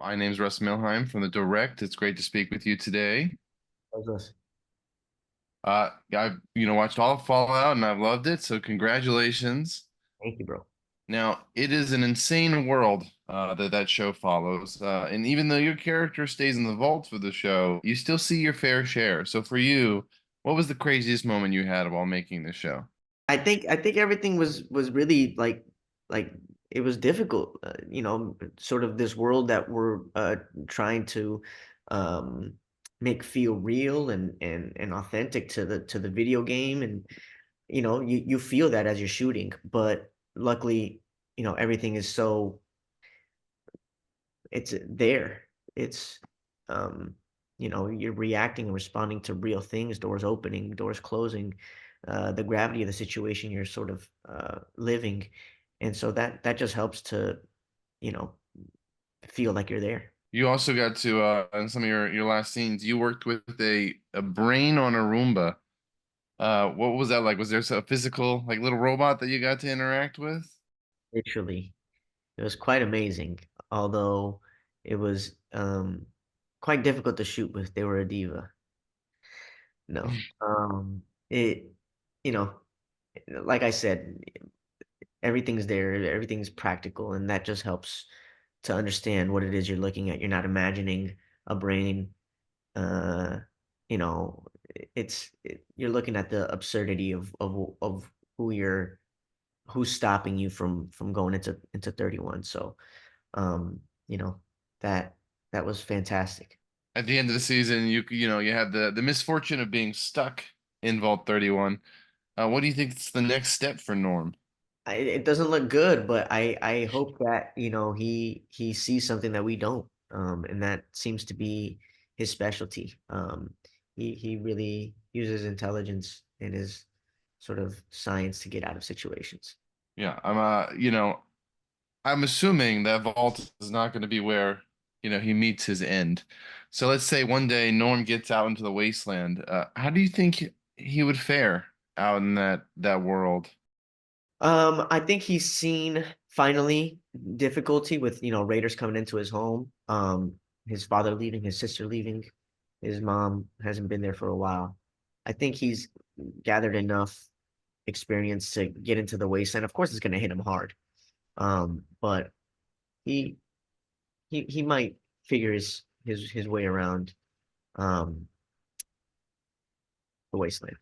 My name's Russ Milheim from the Direct. It's great to speak with you today. How's this? I've watched all of Fallout and I've loved it, so congratulations. Thank you, bro. Now, it is an insane world that show follows, and even though your character stays in the vault for the show, you still see your fair share. So for you, what was the craziest moment you had while making the show? I think everything was really like it was difficult. Sort of this world that we're trying to um make feel real and authentic to the video game, and you feel that as you're shooting, but luckily, everything is so it's there. It's um you're reacting and responding to real things, doors opening, doors closing, the gravity of the situation you're sort of living. And so that just helps to, you know, feel like you're there. You also got to in some of your last scenes, you worked with a brain on a Roomba. What was that like? Was there a physical like little robot that you got to interact with? Literally. It was quite amazing, although it was quite difficult to shoot with. They were a diva. No. It you know, like I said, everything's there, everything's practical, and that just helps to understand what it is you're looking at. You're not imagining a brain. Uh, you know, you're looking at the absurdity of who's stopping you from going into 31. So, um, you know, that that was fantastic. At the end of the season, you had the misfortune of being stuck in Vault 31. What do you think is the next step for Norm? It doesn't look good, but I hope that he sees something that we don't, and that seems to be his specialty. He really uses intelligence and his sort of science to get out of situations. Yeah, I'm assuming that Vault is not going to be where, he meets his end. So let's say one day Norm gets out into the wasteland. How do you think he would fare out in that world? I think he's seen finally difficulty with raiders coming into his home. His father leaving, his sister leaving, his mom hasn't been there for a while. I think he's gathered enough experience to get into the wasteland. Of course, it's going to hit him hard. But he he might figure his way around um the wasteland.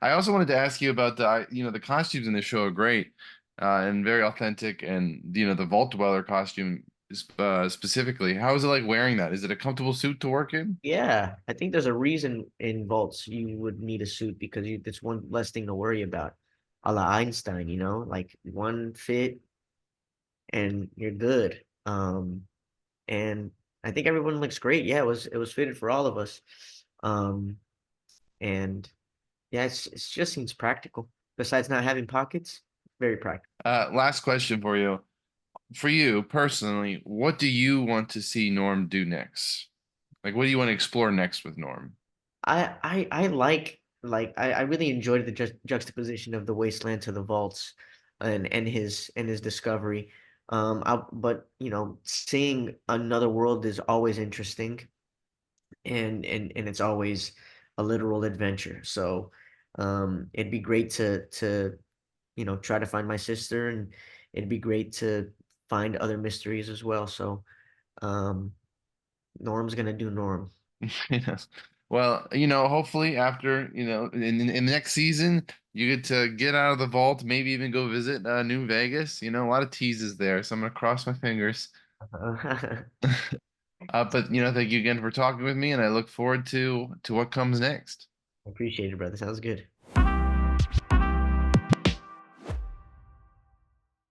I also wanted to ask you about the costumes in the show are great, and very authentic, and the Vault Dweller costume specifically. How is it like wearing that? Is it a comfortable suit to work in? Yeah, I think there's a reason in vaults you would need a suit because it's one less thing to worry about. A la Einstein, like one fit and you're good. And I think everyone looks great. Yeah, it was fitted for all of us. Um, and yeah, it just seems practical. Besides not having pockets, very practical. Last question for you. For you personally, what do you want to see Norm do next? Like, what do you want to explore next with Norm? I I really enjoyed the juxtaposition of the wasteland to the vaults and his discovery. But seeing another world is always interesting, and it's always a literal adventure. So it'd be great to try to find my sister, and it'd be great to find other mysteries as well. So um Norm's gonna do Norm. Yes. Well, hopefully after, in the next season, you get to get out of the vault, maybe even go visit New Vegas. A lot of teases there, so I'm gonna cross my fingers. But thank you again for talking with me, and I look forward to what comes next. Appreciate it, brother. Sounds good.